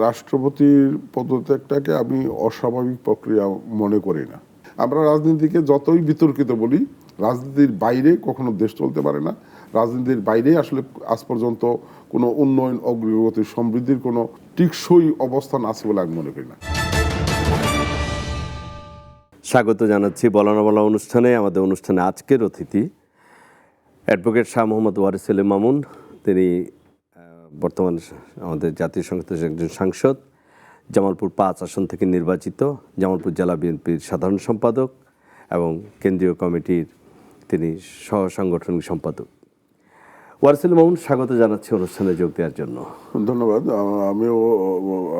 রাষ্ট্রপতির পদত্যাগটাকে আমি অস্বাভাবিক প্রক্রিয়া মনে করি না। আমরা রাজনীতিকে যতই বিতর্কিত বলি, রাজনীতির বাইরে কখনো দেশ চলতে পারে না। রাজনীতির বাইরে আসলে আজ পর্যন্ত কোনো উন্নয়ন, অগ্রগতি, সমৃদ্ধির কোনো টিকসই অবস্থান আছে বলে আমি মনে করি না। স্বাগত জানাচ্ছি বলা না বলা অনুষ্ঠানে। আমাদের অনুষ্ঠানে আজকের অতিথি অ্যাডভোকেট শাহ মোহাম্মদ ওয়ারিস সেলিম মামুন। তিনি বর্তমান আমাদের জাতীয় সংসদের একজন সাংসদ, জামালপুর ৫ আসন থেকে নির্বাচিত, জামালপুর জেলা বিএনপির সাধারণ সম্পাদক এবং কেন্দ্রীয় কমিটির তিনি সহ সাংগঠনিক সম্পাদক। ওয়ারিস সেলিম মামুন, স্বাগত জানাচ্ছি অনুষ্ঠানে যোগ দেওয়ার জন্য। ধন্যবাদ। আমিও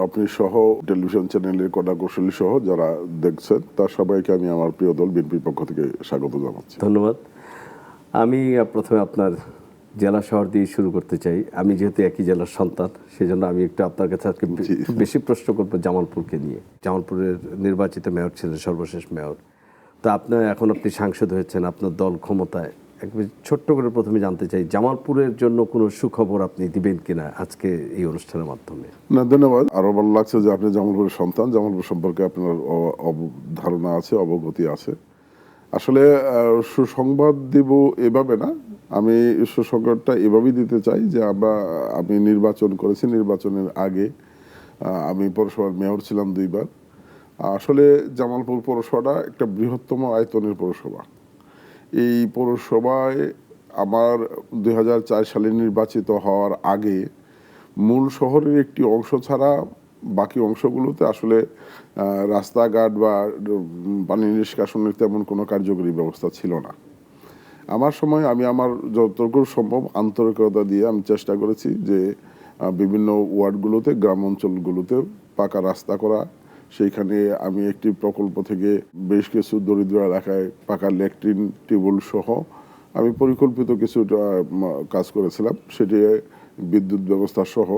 আপনি সহ টেলিভিশন চ্যানেলের কটা কৌশলী সহ যারা দেখছেন তার সবাইকে আমি আমার প্রিয় দল বিএনপির পক্ষ থেকে স্বাগত জানাচ্ছি। ধন্যবাদ। আমি প্রথমে আপনার জেলা শহর দিয়ে শুরু করতে চাই। আমি যেহেতু একই জেলার সন্তান, সেই জন্য আমি একটু আপনার কাছে আজকে বেশি প্রশ্ন করবো জামালপুরকে নিয়ে। জামালপুরের নির্বাচিত মেয়র ছিলেন, সর্বশেষ মেয়র। তো আপনার এখন আপনি সাংসদ হয়েছেন, আপনার দল ক্ষমতায়। একবার ছোট্ট করে প্রথমে জানতে চাই, জামালপুরের জন্য কোনো সুখবর আপনি দিবেন কিনা আজকে এই অনুষ্ঠানের মাধ্যমে? না, ধন্যবাদ। আরো ভালো লাগছে যে আপনি জামালপুরের সন্তান, জামালপুর সম্পর্কে আপনার ধারণা আছে, অবগতি আছে। আসলে সুসংবাদ দিব এভাবে না, আমি সুসংবাদটা এভাবেই দিতে চাই যে আমি নির্বাচন করেছি। নির্বাচনের আগে আমি পৌরসভার মেয়র ছিলাম 2 বার। আসলে জামালপুর পৌরসভাটা একটা বৃহত্তম আয়তনের পৌরসভা। এই পৌরসভায় আমার 2004 সালে নির্বাচিত হওয়ার আগে মূল শহরের একটি অংশ ছাড়া বাকি অংশগুলোতে আসলে রাস্তাঘাট বা পানি নিষ্কাশনের তেমন কোনো কার্যকরী ব্যবস্থা ছিল না। আমার সময় আমি আমার যতটুকু সম্ভব আন্তরিকতা দিয়ে আমি চেষ্টা করেছি যে বিভিন্ন ওয়ার্ডগুলোতে, গ্রাম অঞ্চলগুলোতে পাকা রাস্তা করা। সেইখানে আমি একটি প্রকল্প থেকে বেশ কিছু দরিদ্র এলাকায় পাকা ল্যাট্রিন, টিউবওয়েল সহ আমি পরিকল্পিত কিছু কাজ করেছিলাম, সেটি বিদ্যুৎ ব্যবস্থা সহ।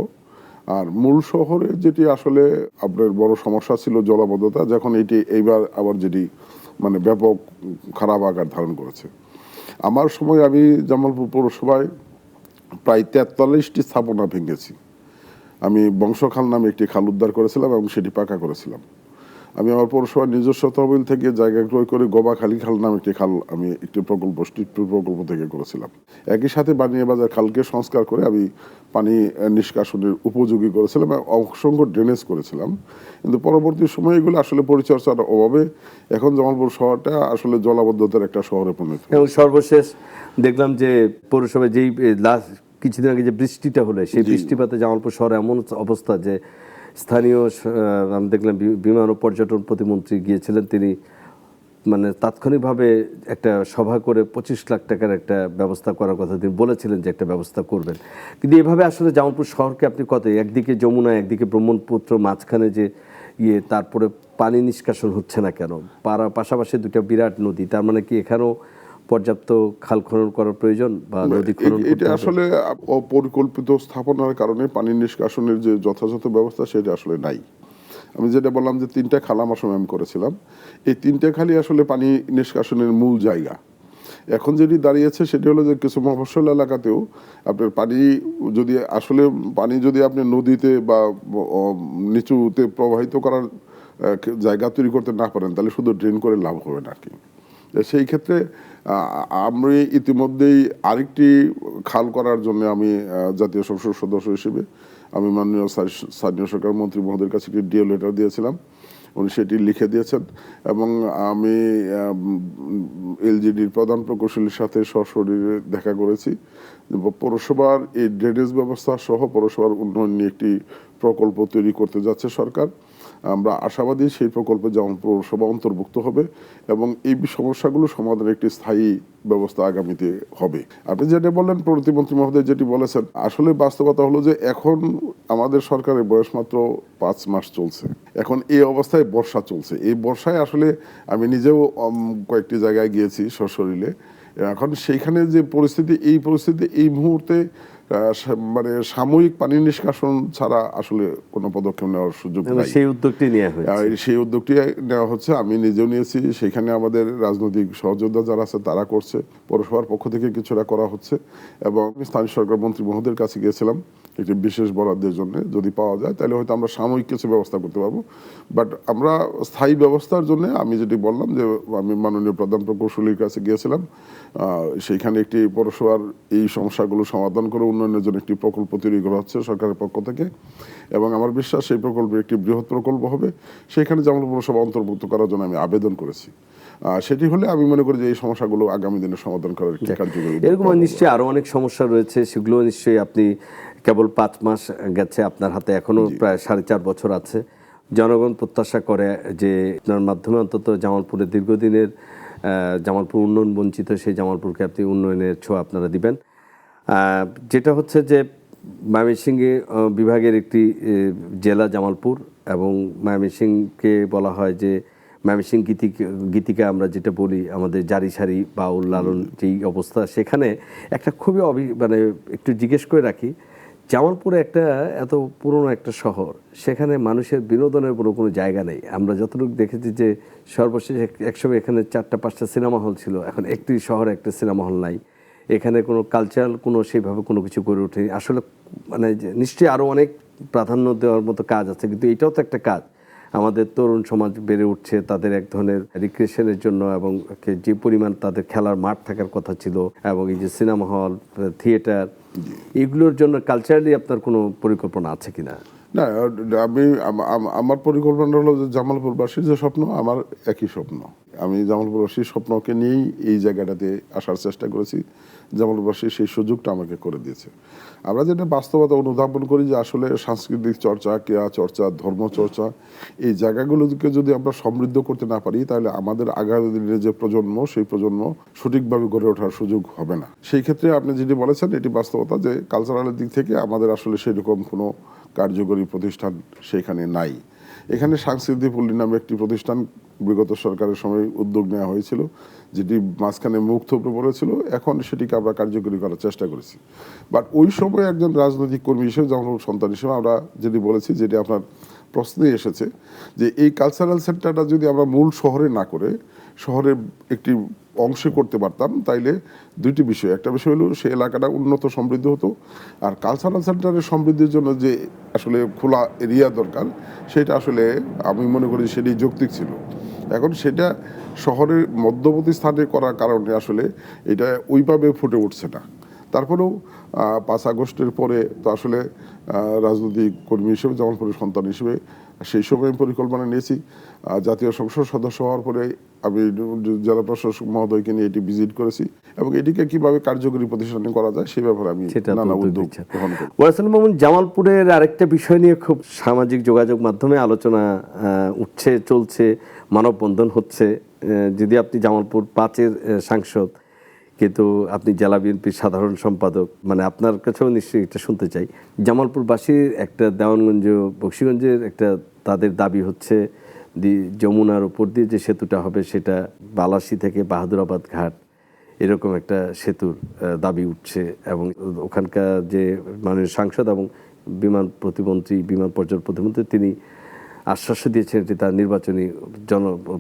আর মূল শহরে যেটি আসলে আপনার বড় সমস্যা ছিল জলাবদ্ধতা, যখন এইবার আবার যেটি মানে ব্যাপক খারাপ আকার ধারণ করেছে। আমার সময় আমি জামালপুর পৌরসভায় প্রায় 43টি স্থাপনা ভেঙেছি। আমি বংশখাল নামে একটি খাল উদ্ধার করেছিলাম এবং সেটি পাকা করেছিলাম। আমি আমার পৌরসভার নিজস্ব তহবিল থেকে জায়গা ক্রয় করে গোবাখালী খাল নামে একটি খাল আমি একটি প্রকল্প, স্ট্রিট প্রকল্প থেকে করেছিলাম। একই সাথে বানিয়াবাজার খালকে সংস্কার করে আমি পানি নিষ্কাশনের উপযোগী করেছিলাম এবং অসংখ্য ড্রেনেজ করেছিলাম। কিন্তু পরবর্তী সময়ে এগুলো আসলে পরিচর্যার অভাবে এখন জামালপুর শহরটা আসলে জলাবদ্ধতার একটা শহরে পরিণত। এবং সর্বশেষ দেখলাম যে পৌরসভায় যেই লাস্ট কিছুদিন আগে যে বৃষ্টিটা হলো, সেই বৃষ্টিপাতে জামালপুর শহরে এমন অবস্থা যে স্থানীয় আমি দেখলাম বিমান ও পর্যটন প্রতিমন্ত্রী গিয়েছিলেন, তিনি মানে তাৎক্ষণিকভাবে একটা সভা করে 25 লাখ টাকার একটা ব্যবস্থা করার কথা তিনি বলেছিলেন যে একটা ব্যবস্থা করবেন। কিন্তু এভাবে আসলে জামালপুর শহরকে আপনি একদিকে যমুনা, একদিকে ব্রহ্মপুত্র, মাঝখানে যে তারপরে পানি নিষ্কাশন হচ্ছে না কেন? পাশাপাশি দুটো বিরাট নদী, তার মানে কি এখানেও পর্যাপ্ত খাল খনন করার প্রয়োজন বা নদী খনন? এটা আসলে অপরিকল্পিত স্থাপনার কারণে পানি নিষ্কাশনের যে যথাযথ ব্যবস্থা সেটা আসলে নাই। আমি যেটা বললাম যে 3টা খাল আমার সময় আমি করেছিলাম, এই 3টে খালই আসলে পানি নিষ্কাশনের মূল জায়গা। এখন যেটি দাঁড়িয়েছে সেটি হলো যে কিছু মফস্বল এলাকাতেও আপনার পানি যদি আপনি নদীতে বা নিচুতে প্রবাহিত করার জায়গা তৈরি করতে না পারেন, তাহলে শুধু ড্রেন করে লাভ হবে না আর কি। সেই ক্ষেত্রে আমি ইতিমধ্যেই আরেকটি খাল করার জন্য আমি জাতীয় সংসদ সদস্য হিসেবে আমি মাননীয় স্থানীয় সরকার মন্ত্রী মহোদয়ের কাছে একটি ডিও লেটার দিয়েছিলাম, উনি সেটি লিখে দিয়েছেন। এবং আমি এলজিডির প্রধান প্রকৌশলীর সাথে সশরীরে দেখা করেছি। পৌরসভার এই ড্রেনেজ ব্যবস্থা সহ পৌরসভার উন্নয়ন নিয়ে একটি প্রকল্প তৈরি করতে যাচ্ছে সরকার। আমরা আশাবাদী সেই প্রকল্পে যেমন পৌরসভা অন্তর্ভুক্ত হবে এবং এই সমস্যাগুলো সমাধানের একটি স্থায়ী ব্যবস্থা আগামীতে হবে। আপনি যেটা বললেন, প্রতিমন্ত্রী মহোদয় যেটি বলেছেন, আসলে বাস্তবতা হলো যে এখন আমাদের সরকারের বয়স মাত্র 5 মাস চলছে। এখন এই অবস্থায় বর্ষা চলছে। এই বর্ষায় আসলে আমি নিজেও কয়েকটি জায়গায় গিয়েছি সশরীরে। এখন সেইখানে যে পরিস্থিতি, এই মুহূর্তে মানে সাময়িক পানি নিষ্কাশন ছাড়া আসলে কোনো পদক্ষেপ নেওয়ার সুযোগ নেই। সেই উদ্যোগটি নেওয়া হচ্ছে, আমি নিজেও নিয়েছি। সেখানে আমাদের রাজনৈতিক সহযোদ্ধা যারা আছে তারা করছে, পৌরসভার পক্ষ থেকে কিছুটা করা হচ্ছে। এবং স্থানীয় সরকার মন্ত্রী মহোদয়ের কাছে গিয়েছিলাম, একটি বিশেষ বরাদ্দের জন্য যদি পাওয়া যায় তাহলে হয়তো আমরা সাময়িক কিছু ব্যবস্থা করতে পারবো। বাট আমরা স্থায়ী ব্যবস্থার জন্য আমি যেটি বললাম যে আমি মাননীয় প্রধান প্রকৌশলীর কাছে গিয়েছিলাম, সেইখানে একটি পৌরসভার এই সমস্যাগুলো সমাধান করে উন্নয়নের জন্য একটি প্রকল্প তৈরি করা হচ্ছে সরকারের পক্ষ থেকে, এবং আমার বিশ্বাস সেই প্রকল্পের একটি বৃহৎ প্রকল্প হবে। সেখানে জামালপুর পৌরসভা অন্তর্ভুক্ত করার জন্য আমি আবেদন করেছি। সেটি হলে আমি মনে করি যে এই সমস্যাগুলো আগামী দিনে সমাধান করার একটি কার্যকরী এরকম নিশ্চয়ই আরো অনেক সমস্যা রয়েছে, সেগুলো নিশ্চয়ই আপনি কেবল 5 মাস গেছে আপনার হাতে, এখনো প্রায় 4.5 বছর আছে। জনগণ প্রত্যাশা করে যে আপনার মাধ্যমে অন্তত জামালপুরের দীর্ঘদিনের জামালপুর উন্নয়ন বঞ্চিত সেই জামালপুরকে আপনি উন্নয়নের ছোঁয়া আপনারা দিবেন। যেটা হচ্ছে যে ময়মনসিংহ বিভাগের একটি জেলা জামালপুর, এবং ময়মনসিংহকে বলা হয় যে ময়মনসিংহ গীতিকা আমরা যেটা বলি, আমাদের জারি সারি বাউল লালন যেই অবস্থা, সেখানে একটা খুবই মানে একটু জিজ্ঞেস করে রাখি, জামালপুরে একটা এত পুরনো একটা শহর, সেখানে মানুষের বিনোদনের কোনো জায়গা নেই। আমরা যতটুকু দেখেছি যে সর্বশেষ একসময় এখানে 4-5টা সিনেমা হল ছিল, এখন একটি শহরে একটা সিনেমা হল নাই। এখানে কোনো কালচারাল সেইভাবে কোনো কিছু গড়ে ওঠেনি। আসলে মানে নিশ্চয়ই আরও অনেক প্রাধান্য দেওয়ার মতো কাজ আছে, কিন্তু এটাও তো একটা কাজ। আমাদের তরুণ সমাজ বেড়ে উঠছে, তাদের এক ধরনের রিক্রিয়েশনের জন্য, এবং যে পরিমাণ তাদের খেলার মাঠ থাকার কথা ছিল, এবং এই যে সিনেমা হল, থিয়েটার, এগুলোর জন্য কালচারালি আপনার কোনো পরিকল্পনা আছে কিনা? না, আমি আমার পরিকল্পনা হলো যে জামালপুরবাসীর যে স্বপ্ন, আমার একই স্বপ্ন। আমি জামালপুরবাসীর স্বপ্নকে নিয়েই এই জায়গাটাতে আসার চেষ্টা করেছি। জামালপুরবাসীর সেই সুযোগটা আমাকে করে দিয়েছে। আমরা যেটা বাস্তবতা অনুধাবন করি যে আসলে সাংস্কৃতিক চর্চা, ক্রীড়া চর্চা, ধর্ম চর্চা, এই জায়গাগুলোকে যদি আমরা সমৃদ্ধ করতে না পারি, তাহলে আমাদের আগামী দিনের যে প্রজন্ম, সেই প্রজন্ম সঠিকভাবে গড়ে ওঠার সুযোগ হবে না। সেই ক্ষেত্রে আপনি যেটি বলেছেন এটি বাস্তবতা, যে কালচারালের দিক থেকে আমাদের আসলে সেরকম কোনো কার্যকরী প্রতিষ্ঠান সেখানে নাই। এখানে সাংস্কৃতিক পল্লী নামে একটি প্রতিষ্ঠান বিগত সরকারের সময় উদ্যোগ নেওয়া হয়েছিল, যেটি মাঝখানে মুখ থুবড়ে পড়েছিল। এখন সেটিকে আমরা কার্যকরী করার চেষ্টা করেছি। বাট ওই সময় একজন রাজনৈতিক কর্মী হিসেবে, জামালপুর সন্তান হিসেবে আমরা যেটি বলেছি, যেটি আপনার প্রশ্নে এসেছে, যে এই কালচারাল সেন্টারটা যদি আমরা মূল শহরে না করে শহরের একটি অংশে করতে পারতাম, তাইলে দুইটি বিষয়, একটা বিষয় হলো সেই এলাকাটা উন্নত সমৃদ্ধ হতো, আর কালচারাল সেন্টারের সমৃদ্ধির জন্য যে আসলে খোলা এরিয়া দরকার, সেটা আসলে আমি মনে করি সেটি যৌক্তিক ছিল। এখন সেটা শহরের মধ্যবর্তী স্থানে করার কারণে আসলে এটা ওইভাবে ফুটে উঠছে না। তারপরেও 5 আগস্টের পরে তো আসলে রাজনৈতিক কর্মী হিসেবে, জামালপুরের সন্তান হিসেবে সেই সময় পরিকল্পনা নিয়েছি। জাতীয় সংসদ সদস্য হওয়ার পরে আমি জেলা প্রশাসক মহোদয়কে নিয়ে এটি ভিজিট করেছি, এবং এটিকে কিভাবে কার্যকরী প্রতিষ্ঠানে করা যায় সেই ব্যাপারে আমি নানা উদ্যোগ গ্রহণ করি। ওয়ারাসুল মামুন, জামালপুরের আরেকটা বিষয় নিয়ে খুব সামাজিক যোগাযোগ মাধ্যমে আলোচনা উঠছে, চলছে, মানববন্ধন হচ্ছে। যদি আপনি জামালপুর 5-এর সাংসদ, কিন্তু আপনি জেলা বিএনপির সাধারণ সম্পাদক, মানে আপনার কাছেও নিশ্চয়ই এটা শুনতে চাই। জামালপুরবাসীর একটা, দেওয়ানগঞ্জ বক্সিগঞ্জের একটা তাদের দাবি হচ্ছে যমুনার উপর দিয়ে যে সেতুটা হবে, সেটা বালাসী থেকে বাহাদুরাবাদ ঘাট এরকম একটা সেতুর দাবি উঠছে, এবং ওখানকার যে মাননীয় সাংসদ এবং বিমান পর্যটন প্রতিমন্ত্রী, তিনি আশ্বাস দিয়েছেন এটি তার নির্বাচনী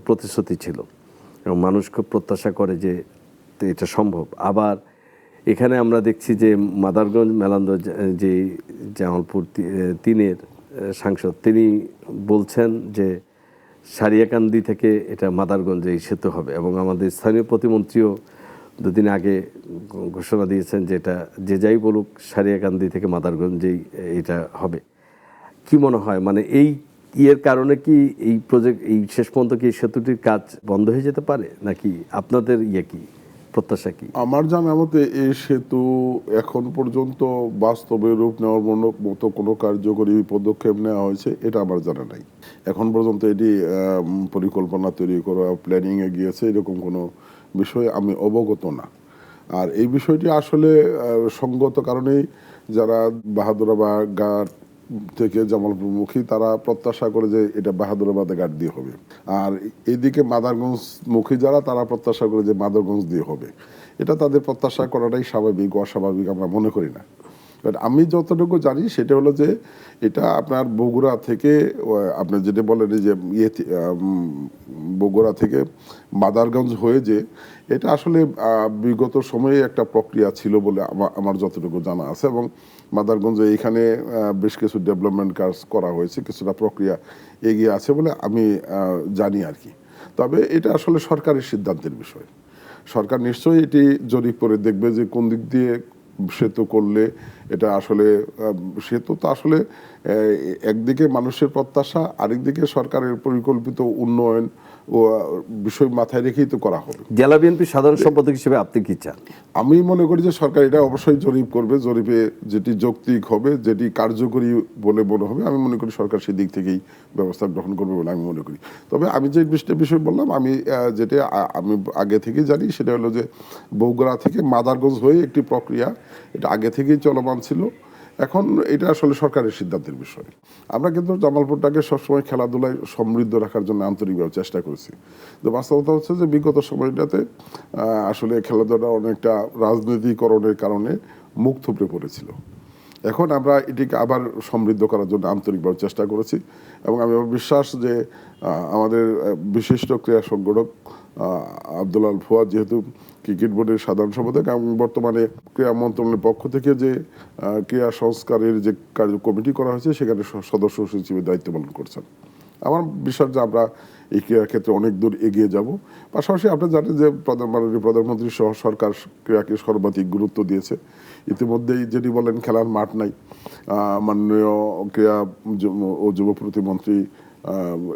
প্রতিশ্রুতি ছিল, এবং মানুষ খুব প্রত্যাশা করে যে এটা সম্ভব। আবার এখানে আমরা দেখছি যে মাদারগঞ্জ মেলান্দ, যে জামালপুর 3-এর সাংসদ, তিনি বলছেন যে সারিয়াকান্দি থেকে এটা মাদারগঞ্জে এই সেতু হবে, এবং আমাদের স্থানীয় প্রতিমন্ত্রীও 2 দিন আগে ঘোষণা দিয়েছেন যে এটা যে যাই বলুক, সারিয়াকান্দি থেকে মাদারগঞ্জেই এটা হবে। কি মনে হয়, মানে এই কারণে কি এই প্রজেক্ট, এই শেষ পর্যন্ত কি সেতুটির কাজ বন্ধ হয়ে যেতে পারে, নাকি আপনাদের কি প্রত্যাশা কি? আমার জানা মতে এই সেতু এখন পর্যন্ত বাস্তবে রূপ নেওয়ার মতো কোনো কার্যকরী পদক্ষেপ নেওয়া হয়েছে এটা আমার জানা নাই। এখন পর্যন্ত এটি পরিকল্পনা তৈরি করা, প্ল্যানিংয়ে গিয়েছে, এরকম কোনো বিষয়ে আমি অবগত না। আর এই বিষয়টি আসলে সঙ্গত কারণেই যারা বাহাদুরাবাদ ঘাট থেকে জামালপুরমুখী, তারা প্রত্যাশা করে যে এটা বাহাদুরাবাদে ঘাট দিয়ে হবে, আর এইদিকে মাদারগঞ্জ মুখী যারা, তারা প্রত্যাশা করে যে মাদারগঞ্জ দিয়ে হবে। এটা তাদের প্রত্যাশা করাটাই স্বাভাবিক, অস্বাভাবিক আমরা মনে করি না। বাট আমি যতটুকু জানি সেটা হলো যে এটা আপনার বগুড়া থেকে, আপনি যেটা বলেন যে বগুড়া থেকে মাদারগঞ্জ হয়ে, যে এটা আসলে বিগত সময়ে একটা প্রক্রিয়া ছিল বলে আমার যতটুকু জানা আছে, এবং মাদারগঞ্জে এইখানে বেশ কিছু ডেভেলপমেন্ট কাজ করা হয়েছে, কিছুটা প্রক্রিয়া এগিয়ে আছে বলে আমি জানি আর কি। তবে এটা আসলে সরকারের সিদ্ধান্তের বিষয়। সরকার নিশ্চয়ই এটি জরিপ করে দেখবে যে কোন দিক দিয়ে সেতু করলে এটা আসলে সেতু তো আসলে একদিকে মানুষের প্রত্যাশা, আরেকদিকে সরকারের পরিকল্পিত উন্নয়ন ও বিষয় মাথায় রেখেই তো করা হবে। জেলা বিএনপি সাধারণ সম্পাদক হিসেবে আপনি কি চান? আমি মনে করি যে সরকার এটা অবশ্যই জরিপ করবে, জরিপে যেটি যৌক্তিক হবে, যেটি কার্যকরী বলে মনে হবে, আমি মনে করি সরকার সেই দিক থেকেই ব্যবস্থা গ্রহণ করবে বলে আমি মনে করি। তবে আমি যে বিষয় বললাম, আমি যেটা আমি আগে থেকেই জানি সেটা হলো যে বগুড়া থেকে মাদারগঞ্জ হয়ে একটি প্রক্রিয়া, এটা আগে থেকেই চলমান ছিল। এখন এটা আসলে সরকারের সিদ্ধান্তের বিষয়। আমরা কিন্তু জামালপুরটাকে সবসময় খেলাধুলায় সমৃদ্ধ রাখার জন্য আন্তরিকভাবে চেষ্টা করেছি। তো বাস্তবতা হচ্ছে যে বিগত সময়টাতে আসলে খেলাধুলা অনেকটা রাজনীতিকরণের কারণে মুখ থুবড়ে পড়েছিল। এখন আমরা এটিকে আবার সমৃদ্ধ করার জন্য আন্তরিকভাবে চেষ্টা করেছি এবং আমি বিশ্বাস যে আমাদের বিশিষ্ট ক্রীড়া সংগঠক আব্দুল আল ফুয়াদ যেহেতু ক্রিকেট বোর্ডের সাধারণ সম্পাদক এবং বর্তমানে ক্রীড়া মন্ত্রণালয়ের পক্ষ থেকে যে ক্রীড়া সংস্কারের যে কার্য কমিটি করা হয়েছে সেখানে সদস্য সচিবের দায়িত্ব পালন করছেন। আমার বিশ্বাস যে আমরা এই ক্রীড়ার ক্ষেত্রে অনেক দূর এগিয়ে যাব। পাশাপাশি আপনারা জানেন যে মাননীয় প্রধানমন্ত্রী সহ সরকার ক্রীড়াকে সর্বাধিক গুরুত্ব দিয়েছে। ইতিমধ্যেই যেটি বলেন খেলার মাঠ নাই, মাননীয় ক্রীড়া ও যুব প্রতিমন্ত্রী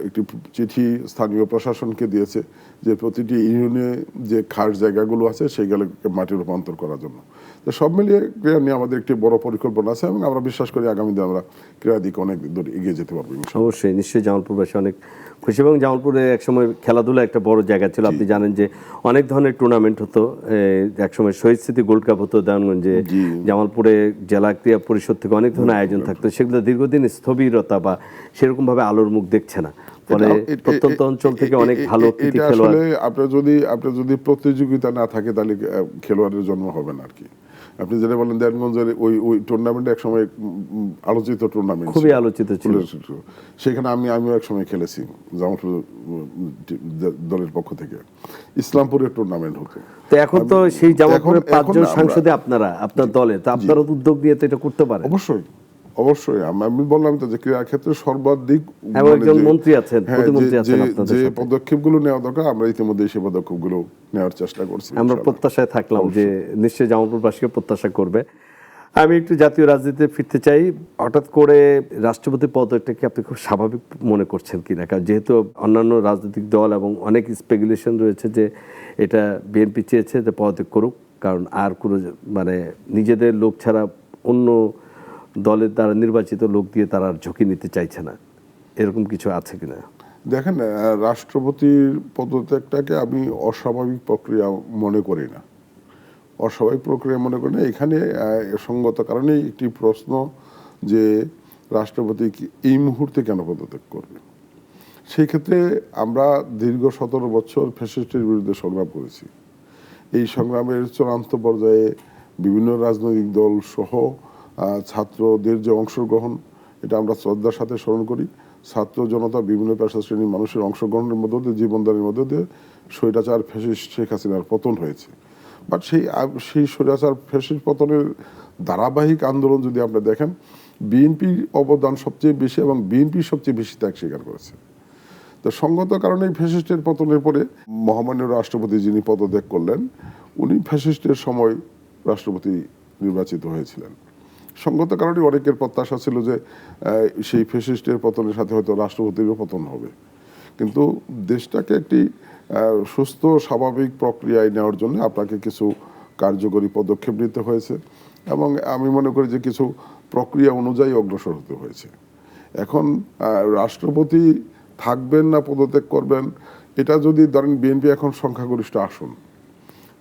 একটি চিঠি স্থানীয় প্রশাসনকে দিয়েছে যে প্রতিটি ইউনিয়নে যে খাস জায়গাগুলো আছে সেইগুলোকে মাটি রূপান্তর করার জন্য। তো সব মিলিয়ে ক্রীড়া নিয়ে আমাদের একটি বড় পরিকল্পনা আছে এবং আমরা বিশ্বাস করি আগামী দিনে আমরা ক্রীড়ার দিকে অনেক দূর এগিয়ে যেতে পারবো। অবশ্যই, নিশ্চয়ই জামালপুরবাসী অনেক খুশি এবং জামালপুরে একসময় খেলাধুলা একটা বড় জায়গা ছিল। আপনি জানেন যে অনেক ধরনের টুর্নামেন্ট হতো, একসময় শহীদ স্মৃতি গোল্ড কাপ হতো দেওয়ানগঞ্জে, জামালপুরে জেলা ক্রীড়া পরিষদ থেকে অনেক ধরনের আয়োজন থাকতো, সেগুলো দীর্ঘদিন স্থবিরতা বা সেরকম ভাবে আলোর মুখ দেখছে না। ফলে প্রত্যন্ত অঞ্চল থেকে অনেক ভালো কৃতি খেলোয়াড়, আপনার যদি প্রতিযোগিতা না থাকে তাহলে খেলোয়াড়ের জন্ম হবে না আর কি। আপনি যেটা বলেন দেওয়ানগঞ্জের ওই টুর্নামেন্ট এক সময় আলোচিত টুর্নামেন্ট, খুবই আলোচিত ছিল। সেখানে আমিও এক সময় খেলেছি জামালপুর দলের পক্ষ থেকে। ইসলামপুরের টুর্নামেন্ট হতো। তো এখন তো সেই জামালপুরের 5 জন সাংসদে আপনার দলে, তো আপনারা উদ্যোগ নিয়ে তো এটা করতে পারেন। অবশ্যই আমি বললাম তো যে ক্রীড়া ক্ষেত্রে সর্বাধিক একজন মন্ত্রী আছেন, প্রতিমন্ত্রী আছেন, যে পদক্ষেপগুলো নেওয়া দরকার আমরা ইতিমধ্যে সেই পদক্ষেপগুলো নেওয়ার চেষ্টা করছি। আমরা প্রত্যাশায় থাকলাম যে নিশ্চয়ই জামালপুরবাসীকে প্রত্যাশা করবে। আমি একটু জাতীয় রাজনীতিতে ফিরতে চাই। হঠাৎ করে রাষ্ট্রপতি পদটাকে আপনি খুব স্বাভাবিক মনে করছেন কিনা? কারণ যেহেতু অন্যান্য রাজনৈতিক দল এবং অনেক স্পেকুলেশন রয়েছে যে এটা বিএনপি চেয়েছে যে পদত্যাগ করুক, কারণ আর কোনো মানে নিজেদের লোক ছাড়া অন্য দলের দ্বারা নির্বাচিত লোক দিয়ে তারা আর ঝুঁকি নিতে চাইছে না, এরকম কিছু আছে কিনা? দেখেন, রাষ্ট্রপতির পদত্যাগটাকে আমি অস্বাভাবিক প্রক্রিয়া মনে করি না। অস্বাভাবিক প্রক্রিয়া মনে করি না। এখানে সঙ্গত কারণেই একটি প্রশ্ন যে রাষ্ট্রপতি কি এই মুহূর্তে কেন পদত্যাগ করবে। সেই ক্ষেত্রে আমরা দীর্ঘ 17 বছর ফ্যাসিস্টের বিরুদ্ধে সংগ্রাম করেছি। এই সংগ্রামের চূড়ান্ত পর্যায়ে বিভিন্ন রাজনৈতিক দল সহ ছাত্রদের যে অংশগ্রহণ, এটা আমরা শ্রদ্ধার সাথে স্মরণ করি। ছাত্র জনতা, বিভিন্ন পেশা শ্রেণীর মানুষের অংশগ্রহণের মধ্য দিয়ে, জীবনদানের মধ্য দিয়ে স্বৈরাচার ফ্যাসিস্ট শেখ হাসিনার পতন হয়েছে। বাট সেই স্বৈরাচার ফ্যাসিস্ট পতনের ধারাবাহিক আন্দোলন যদি আপনি দেখেন, বিএনপির অবদান সবচেয়ে বেশি এবং বিএনপি সবচেয়ে বেশি ত্যাগ স্বীকার করেছে। তো সঙ্গত কারণে ফ্যাসিস্টের পতনের পরে মহামান্য রাষ্ট্রপতি যিনি পদত্যাগ করলেন, উনি ফ্যাসিস্টের সময় রাষ্ট্রপতি নির্বাচিত হয়েছিলেন। সঙ্গত কারণে অনেকের প্রত্যাশা ছিল যে সেই ফ্যাসিস্টের পতনের সাথে হয়তো রাষ্ট্রপতিরও পতন হবে। কিন্তু দেশটাকে একটি সুস্থ স্বাভাবিক প্রক্রিয়ায় নেওয়ার জন্য আপনাকে কিছু কার্যকরী পদক্ষেপ নিতে হয়েছে এবং আমি মনে করি যে কিছু প্রক্রিয়া অনুযায়ী অগ্রসর হতে হয়েছে। এখন রাষ্ট্রপতি থাকবেন না পদত্যাগ করবেন, এটা যদি ধরেন বিএনপি এখন সংখ্যাগরিষ্ঠ আসন,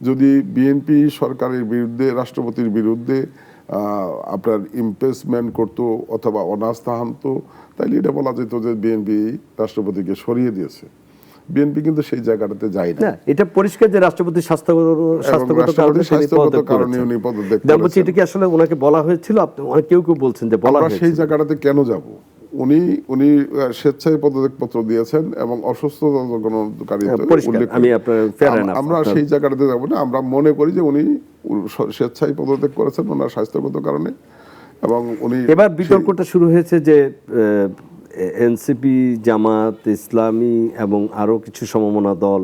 যদি বিএনপি সরকারের বিরুদ্ধে, রাষ্ট্রপতির বিরুদ্ধে আপনার ইমপিচমেন্ট করতো অথবা অনাস্থা আনতো, তাইলে এটা বলা যেত যে বিএনপি রাষ্ট্রপতিকে সরিয়ে দিয়েছে। বিএনপি কিন্তু সেই জায়গাটাতে যায় না। এটা পরিষ্কার যে রাষ্ট্রপতি স্বাস্থ্যগত কারণে উনি পদত্যাগ করেছেন। এটা কি আসলে ওনাকে বলা হয়েছিল? কেউ বলছেন যে বলা হয়েছিল। সেই জায়গাটাতে কেন যাব? উনি স্বেচ্ছায় পদত্যাগ পত্র দিয়েছেন এবং অসুস্থতা আমরা সেই জায়গাটাতে যাব না। আমরা মনে করি যে উনি স্বেচ্ছায় পদত্যাগ করেছেন ওনার স্বাস্থ্যগত কারণে এবং উনি এবার বিতর্কটা শুরু হয়েছে যে এনসিপি, জামাত ইসলামী এবং আরও কিছু সমমনা দল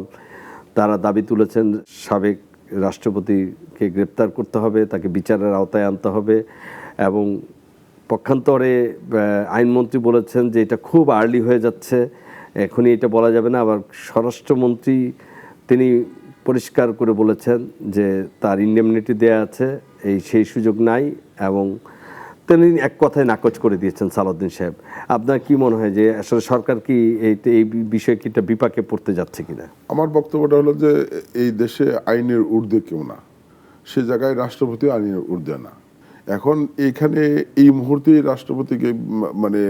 তারা দাবি তুলেছেন সাবেক রাষ্ট্রপতিকে গ্রেপ্তার করতে হবে, তাকে বিচারের আওতায় আনতে হবে। এবং পক্ষান্তরে আইনমন্ত্রী বলেছেন যে এটা খুব আর্লি হয়ে যাচ্ছে, এখনই এটা বলা যাবে না। আবার স্বরাষ্ট্রমন্ত্রী তিনি পরিষ্কার করে বলেছেন যে তার ইন্ডেমনিটি দেয়া আছে, সেই সুযোগ নাই। এবং তিনি এক কথায় নাকচ করে দিয়েছেন সালাউদ্দিন সাহেব। আপনার কি মনে হয় যে আসলে সরকার কি এই বিষয়ে কি একটা বিপাকে পড়তে যাচ্ছে কিনা? আমার বক্তব্যটা হলো যে এই দেশে আইনের ঊর্ধ্বে কেউ না, সে জায়গায় রাষ্ট্রপতি আইনের ঊর্ধ্বে না। এখন এইখানে এই মুহূর্তে রাষ্ট্রপতিকে মানে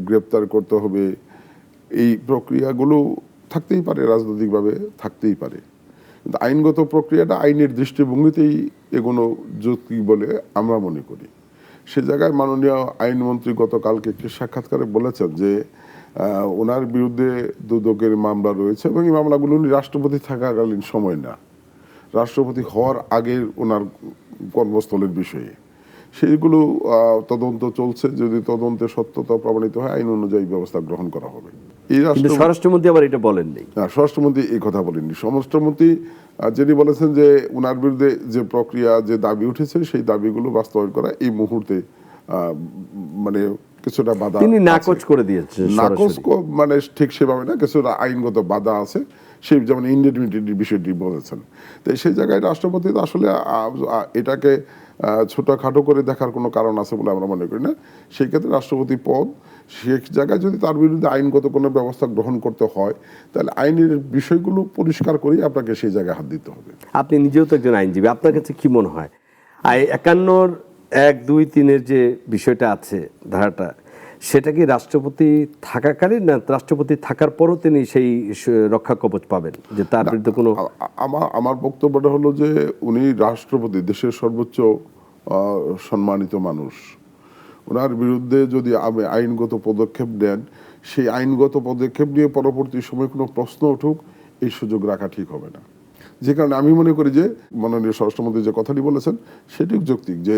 গ্রেপ্তার করতে হবে, এই প্রক্রিয়াগুলো থাকতেই পারে, রাজনৈতিকভাবে থাকতেই পারে, কিন্তু আইনগত প্রক্রিয়াটা আইনের দৃষ্টিভঙ্গিতেই এগোনো যৌক্তিক বলে আমরা মনে করি। সে জায়গায় মাননীয় আইনমন্ত্রী গতকালকে একটি সাক্ষাৎকারে বলেছেন যে ওনার বিরুদ্ধে দুদকের মামলা রয়েছে এবং এই মামলাগুলো উনি রাষ্ট্রপতি থাকাকালীন সময় না, রাষ্ট্রপতি হওয়ার আগের ওনার কর্মস্থলের বিষয়ে সেইগুলো তদন্ত চলছে। যদি তদন্তে সত্যতা প্রমাণিত হয় আইন অনুযায়ী ব্যবস্থা গ্রহণ করা হবে। এই কিন্তু স্বরাষ্ট্রমন্ত্রী আবার এটা বলেননি। স্বরাষ্ট্রমন্ত্রী এই কথা বলেননি। স্বরাষ্ট্রমন্ত্রী যিনি বলেছেন যে ওনার বিরুদ্ধে যে প্রক্রিয়া, যে দাবি উঠেছে সেই দাবিগুলো বাস্তবায়ন করা এই মুহূর্তে মানে কিছুটা বাধা, তিনি নাকচ করে দিয়েছেন। নাকচ মানে ঠিক সেভাবে না, কিছুটা আইনগত বাধা আছে, সেই যেমন ইন্ডেমনিটির বিষয়টি বলেছেন। তো সেই জায়গায় রাষ্ট্রপতি আসলে এটাকে ছোটখাটো করে দেখার কোনো কারণ আছে বলে আমরা মনে করি না। সেই ক্ষেত্রে রাষ্ট্রপতি পদ, সে জায়গায় যদি তার বিরুদ্ধে আইনগত কোনো ব্যবস্থা গ্রহণ করতে হয় তাহলে আইনের বিষয়গুলো পরিষ্কার করেই আপনাকে সেই জায়গায় হাত দিতে হবে। আপনি নিজেও তো একজন আইনজীবী, আপনার কাছে কি মনে হয় 51 1 2 3 যে বিষয়টা আছে ধারাটা, সেটা কি রাষ্ট্রপতি থাকাকালীন না রাষ্ট্রপতি থাকার পরও তিনি সেই রক্ষা কবচ পাবেন, যে তার বিরুদ্ধে কোনো? আমার বক্তব্যটা হলো যে উনি রাষ্ট্রপতি, দেশের সর্বোচ্চ সম্মানিত মানুষ। ওনার বিরুদ্ধে যদি আইনগত পদক্ষেপ নেন, সেই আইনগত পদক্ষেপ নিয়ে পরবর্তী সময় কোনো প্রশ্ন উঠুক, এই সুযোগ রাখা ঠিক হবে না। যে কারণে আমি মনে করি যে মাননীয় স্বরাষ্ট্রমন্ত্রী যে কথাটি বলেছেন সেটি যৌক্তিক, যে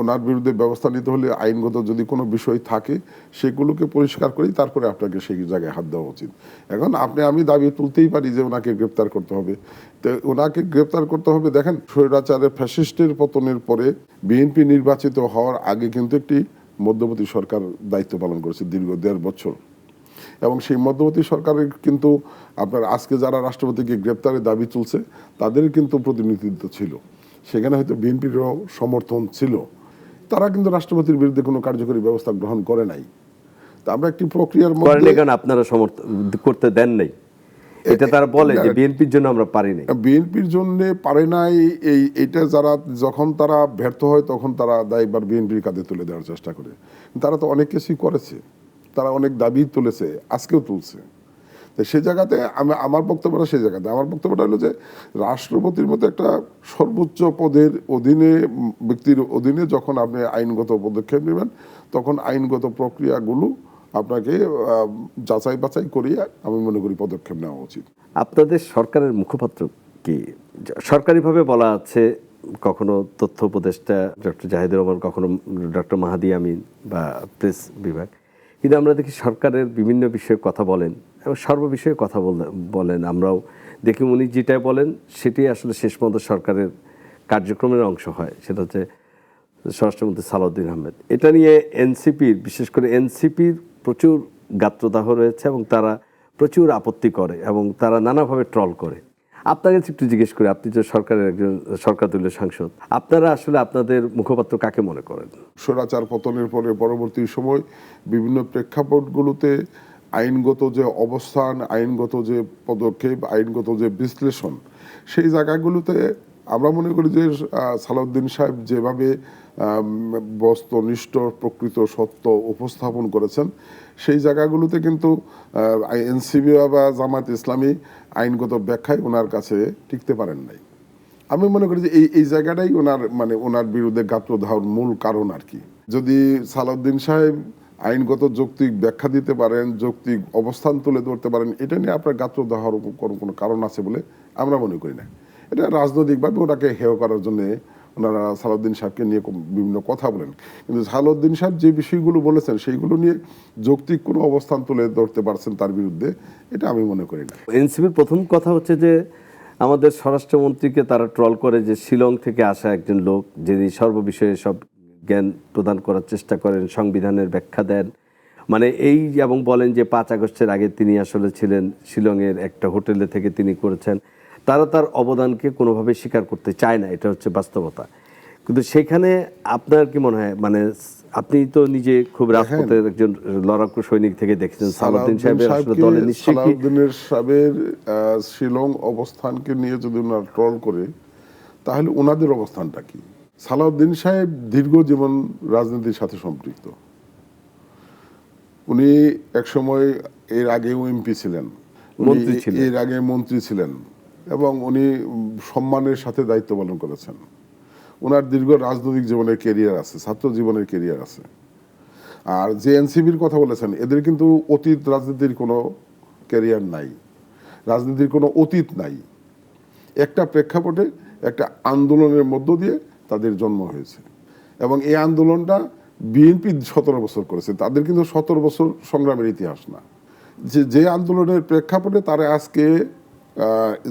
ওনার বিরুদ্ধে ব্যবস্থা নিতে হলে আইনগত যদি কোনো বিষয় থাকে সেগুলোকে পরিষ্কার করেই তারপরে আপনাকে সেই জায়গায় হাত দেওয়া উচিত। এখন আমি দাবি তুলতেই পারি যে ওনাকে গ্রেপ্তার করতে হবে, তো ওনাকে গ্রেপ্তার করতে হবে। দেখেন, স্বৈরাচারের ফ্যাসিস্টের পতনের পরে বিএনপি নির্বাচিত হওয়ার আগে কিন্তু একটি মধ্যবর্তী সরকার দায়িত্ব পালন করেছে দীর্ঘ 1.5 বছর, এবং সেই মধ্যবর্তী সরকারের কিন্তু আপনার আজকে যারা রাষ্ট্রপতিকে গ্রেপ্তারের দাবি চলছে তাদের কিন্তু প্রতিনিধিত্ব ছিল, সেখানে হয়তো বিএনপিরও সমর্থন ছিল, তারা কিন্তু রাষ্ট্রপতির বিরুদ্ধে কোনো কার্যকরী ব্যবস্থা গ্রহণ করে নাই। তা আমরা একটি প্রক্রিয়ার মধ্যে, কারণ আপনারা সমর্থন করতে দেন নাই, এটা তারা বলে যে বিএনপির জন্য আমরা পারি নাই। বিএনপির জন্য পারে নাই, এইটা যারা যখন তারা ব্যর্থ হয় তখন তারা দায়ভার বিএনপির কাঁধে তুলে দেওয়ার চেষ্টা করে। তারা তো অনেক কিছুই করেছে, তারা অনেক দাবি তুলেছে, আজকেও তুলছে। তো সে জায়গাতে আমার বক্তব্যটা সেই জায়গাতে, আমার বক্তব্যটা হলো যে রাষ্ট্রপতির মতো একটা সর্বোচ্চ পদের অধীনে, ব্যক্তির অধীনে যখন আপনি আইনগত পদক্ষেপ নেবেন তখন আইনগত প্রক্রিয়াগুলো আপনাকে যাচাই বাছাই করিয়ে আমি মনে করি পদক্ষেপ নেওয়া উচিত। আপনাদের সরকারের মুখপাত্র কি, সরকারিভাবে বলা আছে, কখনো তথ্য উপদেষ্টা ডক্টর জাহিদুর রহমান, কখনো ডক্টর মাহাদি আমিন বা প্রেস বিভাগ, কিন্তু আমরা দেখি সরকারের বিভিন্ন বিষয়ে কথা বলেন এবং সর্ববিষয়ে কথা বলেন। আমরাও দেখি উনি যেটাই বলেন সেটাই আসলে শেষ পর্যন্ত সরকারের কার্যক্রমের অংশ হয়, সেটা হচ্ছে স্বরাষ্ট্রমন্ত্রী সালাউদ্দিন আহমেদ। এটা নিয়ে এনসিপির, বিশেষ করে এনসিপির প্রচুর গাত্রদাহ রয়েছে এবং তারা প্রচুর আপত্তি করে এবং তারা নানাভাবে ট্রল করে। আপনার কাছে একটু জিজ্ঞেস করি, আপনি যে সরকারের একজন সরকার দলীয় সাংসদ, আপনারা আসলে আপনাদের মুখপাত্র কাকে মনে করেন? স্বৈরাচার পতনের পরে পরবর্তী সময় বিভিন্ন প্রেক্ষাপটগুলোতে আইনগত যে অবস্থান, আইনগত যে পদক্ষেপ, আইনগত যে বিশ্লেষণ, সেই জায়গাগুলোতে আমরা মনে করি যে সালাউদ্দিন সাহেব যেভাবে বস্তুনিষ্ঠ প্রকৃত সত্য উপস্থাপন করেছেন সেই জায়গাগুলোতে কিন্তু এনসিপি বা জামাত ইসলামী আইনগত ব্যাখ্যায় ওনার কাছে টিকতে পারেন নাই। আমি মনে করি যে এই জায়গাটাই ওনার বিরুদ্ধে গাত্রদাহর মূল কারণ আর কি। যদি সালাউদ্দিন সাহেব আইনগত যৌক্তিক ব্যাখ্যা দিতে পারেন, যৌক্তিক অবস্থান তুলে ধরতে পারেন, এটা নিয়ে আপনার গাত্রদাহর কোনো কারণ আছে বলে আমরা মনে করি না। এটা রাজনৈতিকভাবে ওনাকে হেয় করার জন্য ওনারা সালাউদ্দিন সাহেবকে নিয়ে বিভিন্ন কথা বলেন, কিন্তু সালাউদ্দিন সাহেব যে বিষয়গুলো বলেছেন সেইগুলো নিয়ে যৌক্তিক কোনো অবস্থান তুলে ধরতে পারছেন তার বিরুদ্ধে, এটা আমি মনে করি না। এনসিপির প্রথম কথা হচ্ছে যে আমাদের স্বরাষ্ট্রমন্ত্রীকে তারা ট্রল করে যে শিলং থেকে আসা একজন লোক, যিনি সর্ববিষয়ে সব জ্ঞান প্রদান করার চেষ্টা করেন, সংবিধানের ব্যাখ্যা দেন, মানে এই, এবং বলেন যে 5 আগস্টের আগে তিনি আসলে ছিলেন শিলংয়ের একটা হোটেলে থেকে তিনি করেছেন। তারা তার অবদানকে কোনোভাবে স্বীকার করতে চায় না, এটা হচ্ছে বাস্তবতা। কিন্তু সেখানে আপনার কি মনে হয়, মানে আপনি তো নিজে খুব রাজপথের একজন লড়াকু সৈনিক থেকে দেখেছেন, সালাউদ্দিন সাহেবের আসলে দলে নিশ্চয়ই কি সালাউদ্দিনের সাহেবের শিলং অবস্থানকে নিয়ে যদি ওনারা ট্রল করে, তাহলে ওনাদের অবস্থানটা কি? সালাউদ্দিন সাহেব দীর্ঘ জীবন রাজনীতির সাথে সম্পৃক্ত। উনি একসময় এর আগেও এমপি ছিলেন, মন্ত্রী ছিলেন। এর আগে মন্ত্রী ছিলেন, এবং উনি সম্মানের সাথে দায়িত্ব পালন করেছেন। ওনার দীর্ঘ রাজনৈতিক জীবনের কেরিয়ার আছে, ছাত্র জীবনের কেরিয়ার আছে। আর যে এনসিপির কথা বলেছেন, এদের কিন্তু অতীত রাজনীতির কোনো ক্যারিয়ার নাই, রাজনীতির কোনো অতীত নাই। একটা প্রেক্ষাপটে একটা আন্দোলনের মধ্য দিয়ে তাদের জন্ম হয়েছে, এবং এই আন্দোলনটা বিএনপি 17 বছর করেছে। তাদের কিন্তু 17 বছর সংগ্রামের ইতিহাস না। যে আন্দোলনের প্রেক্ষাপটে তারা আজকে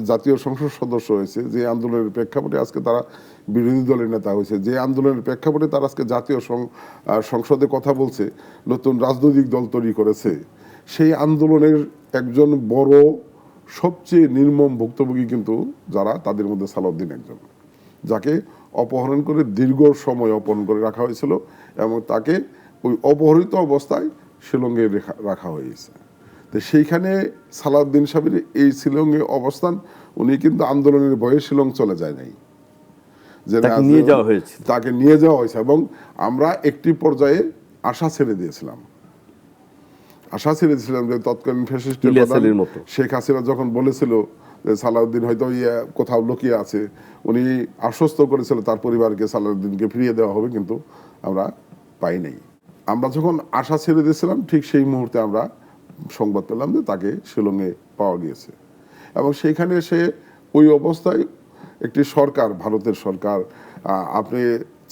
জাতীয় সংসদ সদস্য হয়েছে, যে আন্দোলনের প্রেক্ষাপটে আজকে তারা বিরোধী দলের নেতা হয়েছে, যে আন্দোলনের প্রেক্ষাপটে তারা আজকে জাতীয় সংসদে কথা বলছে, নতুন রাজনৈতিক দল তৈরি করেছে, সেই আন্দোলনের একজন বড় সবচেয়ে নির্মম ভুক্তভোগী কিন্তু যারা, তাদের মধ্যে সালাউদ্দিন একজন, যাকে অপহরণ করে দীর্ঘ সময় অপহরণ করে রাখা হয়েছিল, এবং তাকে ওই অপহরিত অবস্থায় শিলংয়ে রাখা হয়েছে। তো সেইখানে সালাউদ্দিন সাহেবের এই শিলংয়ে অবস্থান, উনি কিন্তু আন্দোলনের ভয়ে শিলং চলে যায় নাই, যে তাকে নিয়ে যাওয়া হয়েছে, তাকে নিয়ে যাওয়া হয়েছে। এবং আমরা একটি পর্যায়ে আশা ছেড়ে দিয়েছিলাম যে তৎকালীন ফ্যাসিস্টের প্রধান শেখ হাসিনা যখন বলেছিল যে সালাউদ্দিন হয়তো কোথাও লুকিয়ে আছে, উনি আশ্বস্ত করেছিল তার পরিবারকে সালাউদ্দিনকে ফিরিয়ে দেওয়া হবে, কিন্তু আমরা পাই নাই। আমরা যখন আশা ছেড়ে দিয়েছিলাম, ঠিক সেই মুহূর্তে আমরা সংবাদ পেলাম যে তাকে শিলংয়ে পাওয়া গিয়েছে। এবং সেইখানে সে ওই অবস্থায় একটি সরকার, ভারতের সরকার, আপনি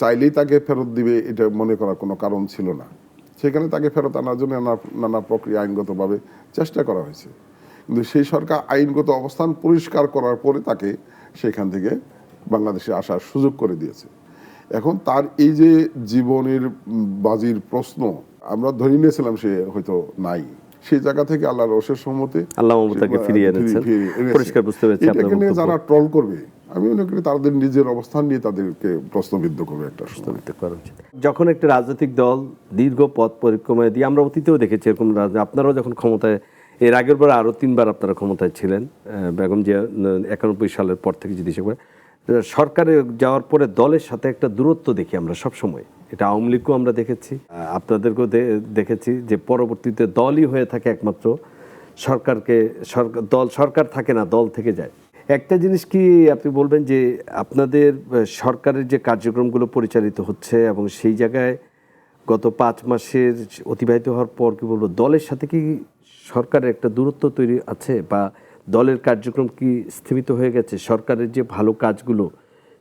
চাইলেই তাকে ফেরত দিবে এটা মনে করার কোনো কারণ ছিল না। সেখানে তাকে ফেরত আনার জন্য নানা প্রক্রিয়া আইনগতভাবে চেষ্টা করা হয়েছে, কিন্তু সেই সরকার আইনগত অবস্থান পরিষ্কার করার পরে তাকে সেখান থেকে বাংলাদেশে আসার সুযোগ করে দিয়েছে। এখন তার এই যে জীবনের বাজির প্রশ্ন, আমরা ধরে নিয়েছিলাম সে হয়তো নাই, সেই জায়গা থেকে আল্লাহর অশেষ সম্মতে আল্লাহ তাকে ফিরিয়ে এনেছেন। পরিষ্কার বুঝতে পেরেছি আপনার বক্তব্য। যারা ট্রল করবে, আমি মনে করি তাদের নিজের অবস্থান নিয়ে তাদেরকে প্রশ্নবিদ্ধ করবে একটা সময়। যখন একটা রাজনৈতিক দল দীর্ঘ পথ পরিক্রমায় দিয়ে, আমরা অতীতেও দেখেছি এরকম, আপনারাও যখন ক্ষমতায়, এর আগের বার আরও 3 বার আপনারা ক্ষমতায় ছিলেন, বেগম জিয়া 91 সালের পর থেকে যদি সরকারে যাওয়ার পরে দলের সাথে একটা দূরত্ব দেখি আমরা সব সময়। এটা আওয়ামী লীগকেও আমরা দেখেছি, আপনাদেরকেও দেখেছি, যে পরবর্তীতে দলই হয়ে থাকে একমাত্র, সরকারকে সরকার থাকে না, দল থেকে যায়। একটা জিনিস কি আপনি বলবেন যে আপনাদের সরকারের যে কার্যক্রমগুলো পরিচালিত হচ্ছে, এবং সেই জায়গায় গত 5 মাসের অতিবাহিত হওয়ার পর কি বলবো, দলের সাথে কি সরকারের একটা দূরত্ব তৈরি আছে, বা দলের কার্যক্রম কি স্থিমিত হয়ে গেছে? সরকারের যে ভালো কাজগুলো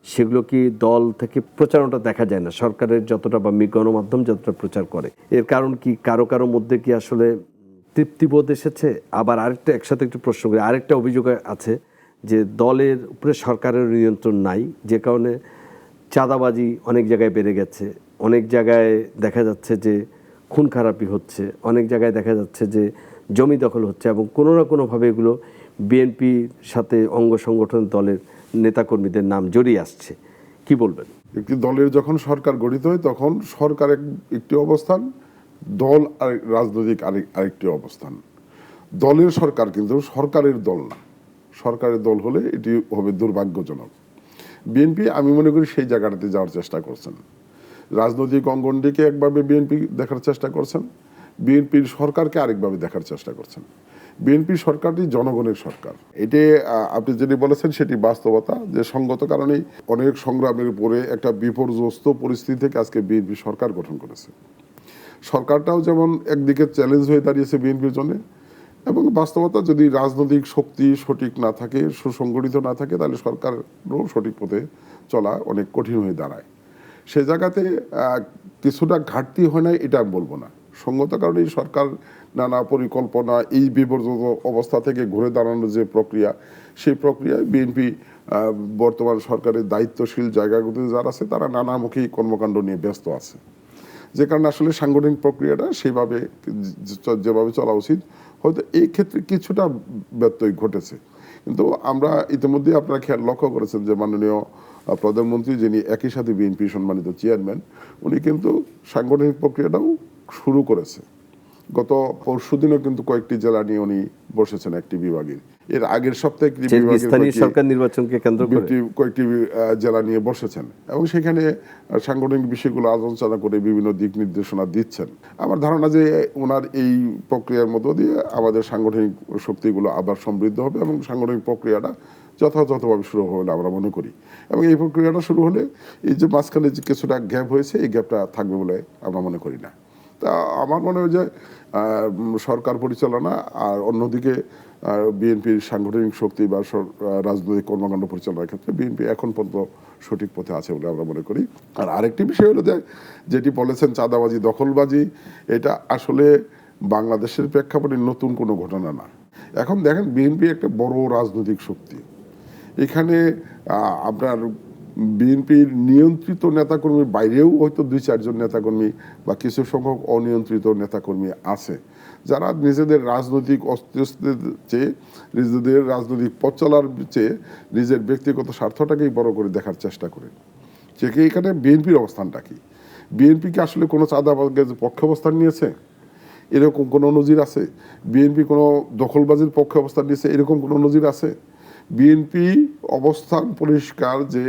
সেগুলো কি দল থেকে প্রচারণাটা দেখা যায় না, সরকারের যতটা বা গণমাধ্যম যতটা প্রচার করে? এর কারণ কি কারো মধ্যে কি আসলে তৃপ্তিবোধ এসেছে? আবার আরেকটা একসাথে একটু প্রশ্ন করি, আরেকটা অভিযোগ আছে যে দলের উপরে সরকারের নিয়ন্ত্রণ নাই, যে কারণে চাঁদাবাজি অনেক জায়গায় বেড়ে গেছে, অনেক জায়গায় দেখা যাচ্ছে যে খুন খারাপি হচ্ছে, অনেক জায়গায় দেখা যাচ্ছে যে জমি দখল হচ্ছে, এবং কোনো না কোনোভাবে এগুলো বিএনপির সাথে অঙ্গ সংগঠন দলের নেতাকর্মীদের নাম জড়িয়ে আসছে। কি বলবেন? একটি দলের যখন সরকার গঠিত হয়, তখন সরকার একটি অবস্থান, দল আর রাজনৈতিক আরেকটি অবস্থান। দলের সরকার কিন্তু সরকারের দল না, সরকারের দল হলে এটি হবে দুর্ভাগ্যজনক। বিএনপি আমি মনে করি সেই জায়গাটাতে যাওয়ার চেষ্টা করছেন, রাজনৈতিক অঙ্গনটিকে একভাবে বিএনপি দেখার চেষ্টা করছেন, বিএনপির সরকারকে আরেকভাবে দেখার চেষ্টা করছেন। বিএনপি সরকারটি জনগণের সরকার, এটি আপনি যেটি বলেছেন সেটি বাস্তবতা, যে সঙ্গত কারণেই অনেক সংগ্রামের উপরে একটা বিপর্যস্ত পরিস্থিতি থেকে আজকে বিএনপি সরকার গঠন করেছে। সরকারটাও যেমন একদিকে চ্যালেঞ্জ হয়ে দাঁড়িয়েছে বিএনপির জন্য, এবং বাস্তবতা যদি রাজনৈতিক শক্তি সঠিক না থাকে, সুসংগঠিত না থাকে, তাহলে সরকারও সঠিক পথে চলা অনেক কঠিন হয়ে দাঁড়ায়। সে জায়গাতে কিছুটা ঘাটতি হয় না এটা আমি বলবো না। সঙ্গত কারণে সরকার নানা পরিকল্পনা, এই বিপর্যস্ত অবস্থা থেকে ঘুরে দাঁড়ানোর যে প্রক্রিয়া, সেই প্রক্রিয়ায় বিএনপি বর্তমান সরকারের দায়িত্বশীল জায়গাগুলোতে যারা আছে তারা নানামুখী কর্মকাণ্ড নিয়ে ব্যস্ত আছে, যে কারণে আসলে সাংগঠনিক প্রক্রিয়াটা সেইভাবে যেভাবে চলা উচিত, হয়তো এই ক্ষেত্রে কিছুটা ব্যত্যয় ঘটেছে। কিন্তু আমরা ইতিমধ্যে আপনারা খেয়াল লক্ষ্য করেছেন যে মাননীয় প্রধানমন্ত্রী, যিনি একই সাথে বিএনপি সম্মানিত চেয়ারম্যান, উনি কিন্তু সাংগঠনিক প্রক্রিয়াটাও শুরু করেছে। গত পরশুদিনও কিন্তু কয়েকটি জেলা নিয়ে উনি বসেছেন একটি বিভাগের। এর আগের সপ্তাহে একটি বিভাগের স্থানীয় সরকার নির্বাচনকে কেন্দ্র করে কয়েকটি জেলা নিয়ে বসেছেন এবং সেখানে সাংগঠনিক বিষয়গুলো আলোচনা করে বিভিন্ন দিক নির্দেশনা দিচ্ছেন। আমার ধারণা যে ওনার এই প্রক্রিয়ার মধ্য দিয়ে আমাদের সাংগঠনিক শক্তিগুলো আবার সমৃদ্ধ হবে এবং সাংগঠনিক প্রক্রিয়াটা যথাযথভাবে শুরু হবে বলে আমরা মনে করি। এবং এই প্রক্রিয়াটা শুরু হলে এই যে মাঝখানে যে কিছুটা গ্যাপ হয়েছে, এই গ্যাপটা থাকবে বলে আমরা মনে করি না। তা আমার মনে হয় যে সরকার পরিচালনা আর অন্যদিকে বিএনপির সাংগঠনিক শক্তি বা রাজনৈতিক কর্মকাণ্ড পরিচালনার ক্ষেত্রে বিএনপি এখন পর্যন্ত সঠিক পথে আছে বলে আমরা মনে করি। আর আরেকটি বিষয় হলো যে যেটি বলেছেন চাঁদাবাজি, দখলবাজি, এটা আসলে বাংলাদেশের প্রেক্ষাপটে নতুন কোনো ঘটনা না। এখন দেখেন বিএনপি একটা বড় রাজনৈতিক শক্তি। এখানে আপনার বিএনপির নিয়ন্ত্রিত নেতাকর্মীর বাইরেও হয়তো 2-4 জন নেতাকর্মী বা কিছু সংখ্যক অনিয়ন্ত্রিত নেতাকর্মী আছে, যারা নিজেদের রাজনৈতিক অস্তিত্বের চেয়ে, নিজেদের রাজনৈতিক পথ চলার চেয়ে নিজের ব্যক্তিগত স্বার্থটাকেই বড় করে দেখার চেষ্টা করে। যে এখানে বিএনপির অবস্থানটা কি? বিএনপি কি আসলে কোনো চাঁদাবাজের পক্ষে অবস্থান নিয়েছে? এরকম কোনো নজির আছে? বিএনপি কোনো দখলবাজির পক্ষে অবস্থান নিয়েছে? এরকম কোনো নজির আছে? বিএনপি অবস্থান পরিষ্কার যে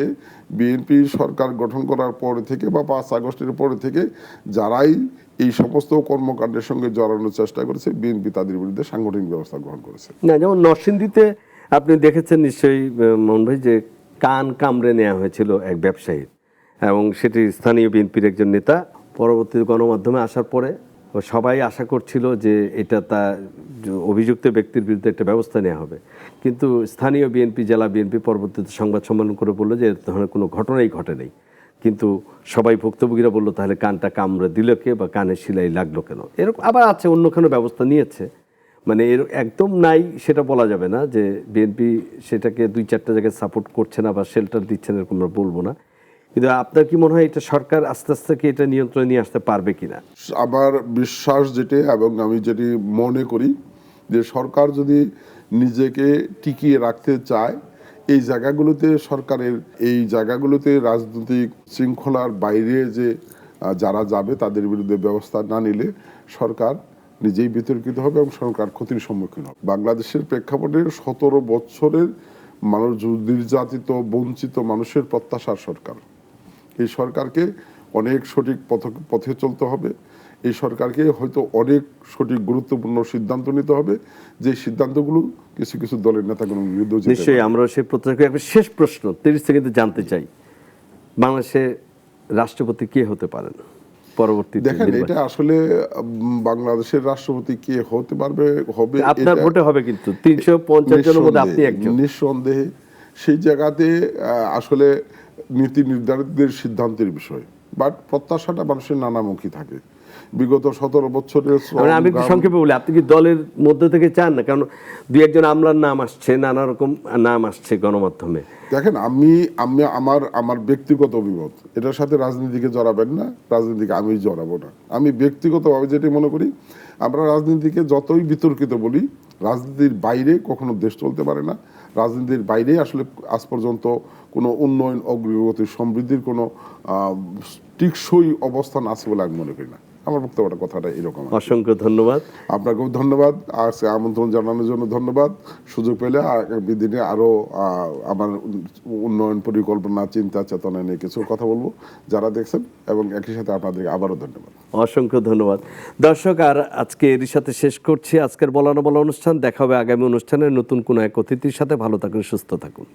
বিএনপি সরকার গঠন করার পর থেকে বা 5 আগস্টের পরে থেকে যারাই এই সমস্ত কর্মকাণ্ডের সঙ্গে জড়ানোর চেষ্টা করেছে, বিএনপি তাদের বিরুদ্ধে সাংগঠনিক ব্যবস্থা গ্রহণ করেছে। না, যেমন নরসিংদীতে আপনি দেখেছেন নিশ্চয়ই মোহন ভাই, যে কান কামড়ে নেওয়া হয়েছিল এক ব্যবসায়ীর, এবং সেটি স্থানীয় বিএনপির একজন নেতা। পরবর্তী গণমাধ্যমে আসার পরে সবাই আশা করছিল যে এটা তার অভিযুক্ত ব্যক্তির বিরুদ্ধে একটা ব্যবস্থা নেওয়া হবে, কিন্তু স্থানীয় বিএনপি, জেলা বিএনপি পরবর্তীতে সংবাদ সম্মেলন করে বললো যে এ ধরনের কোনো ঘটনাই ঘটে নেই। কিন্তু সবাই ভুক্তভোগীরা বললো তাহলে কানটা কামড়ে দিল কে বা কানে সেলাই লাগলো কেন? এরকম আবার আছে অন্য কোনো ব্যবস্থা নিয়েছে, মানে এর একদম নাই সেটা বলা যাবে না যে বিএনপি সেটাকে 2-4টা জায়গায় সাপোর্ট করছে না বা শেল্টার দিচ্ছে না, এরকম আমরা বলবো না। কিন্তু আপনার কি মনে হয় এটা সরকার আস্তে আস্তে কি এটা নিয়ন্ত্রণে নিয়ে আসতে পারবে কিনা? আমার বিশ্বাস যেটি এবং আমি যেটি মনে করি যে সরকার যদি নিজেকে টিকিয়ে রাখতে চায়, এই জায়গাগুলোতে সরকারের এই জায়গাগুলোতে রাজনৈতিক শৃঙ্খলার বাইরে যে যারা যাবে তাদের বিরুদ্ধে ব্যবস্থা না নিলে সরকার নিজেই বিতর্কিত হবে এবং সরকার ক্ষতির সম্মুখীন হবে। বাংলাদেশের প্রেক্ষাপটে 17 বছরের মানুষ নির্যাতিত বঞ্চিত মানুষের প্রত্যাশার সরকার। এই সরকারকে অনেক সঠিক পথে চলতে হবে। এই সরকারকে হয়তো অনেক সঠিক গুরুত্বপূর্ণ সিদ্ধান্ত নিতে হবে, যে সিদ্ধান্তগুলো কিছু কিছু দলের নেতাগুলোর বিরুদ্ধে। নিশ্চয়ই আমরা সেই প্রত্যাশা। একটা শেষ প্রশ্ন 30 সেকেন্ডে জানতে চাই, বাংলাদেশে রাষ্ট্রপতি কে হতে পারেন পরবর্তীতে? দেখেন, এটা আসলে বাংলাদেশের রাষ্ট্রপতি কে হতে পারবে হবে আপনার ভোটে হবে, কিন্তু 350 জনের মধ্যে আপনি একজন। নিঃসন্দেহে সেই জায়গাতে আসলে নীতি নির্ধারকদের সিদ্ধান্তের বিষয়, বাট প্রত্যাশাটা মানুষের নানামুখী থাকে। বিগত 17 বছরের আমি একটু সংক্ষেপে বলি, আপনি কি দলের মধ্যে থেকে চান না? কারণ 2-1 আমলার নাম আসছে, নানা রকম নাম আসছে গণমাধ্যমে। দেখেন, আমি আমার ব্যক্তিগত অভিমত, এটার সাথে রাজনীতিকে জড়াবেন না, রাজনীতিকে আমি জড়াবো না। আমি ব্যক্তিগতভাবে যেটি মনে করি, আমরা রাজনীতিকে যতই বিতর্কিত বলি, রাজনীতির বাইরে কখনো দেশ চলতে পারে না। রাজনীতির বাইরে আসলে আজ পর্যন্ত কোনো উন্নয়ন, অগ্রগতি, সমৃদ্ধির কোনো টিকসই অবস্থান আছে বলে আমি মনে করি না। আমার বক্তব্যটা কথাটা এরকম। অসংখ্য ধন্যবাদ। আপনাকেও ধন্যবাদ, আজকে আমন্ত্রণ জানানোর জন্য ধন্যবাদ। সুযোগ পেলে আগামী দিনে আরও আমার উন্নয়ন পরিকল্পনা, চিন্তা চেতনা নিয়ে কিছু কথা বলবো যারা দেখছেন, এবং একই সাথে আপনাদেরকে আবারও ধন্যবাদ। অসংখ্য ধন্যবাদ দর্শক। আর আজকে এরই সাথে শেষ করছি আজকের বলা না বলা অনুষ্ঠান। দেখা হবে আগামী অনুষ্ঠানে নতুন কোনো এক অতিথির সাথে। ভালো থাকুন, সুস্থ থাকুন।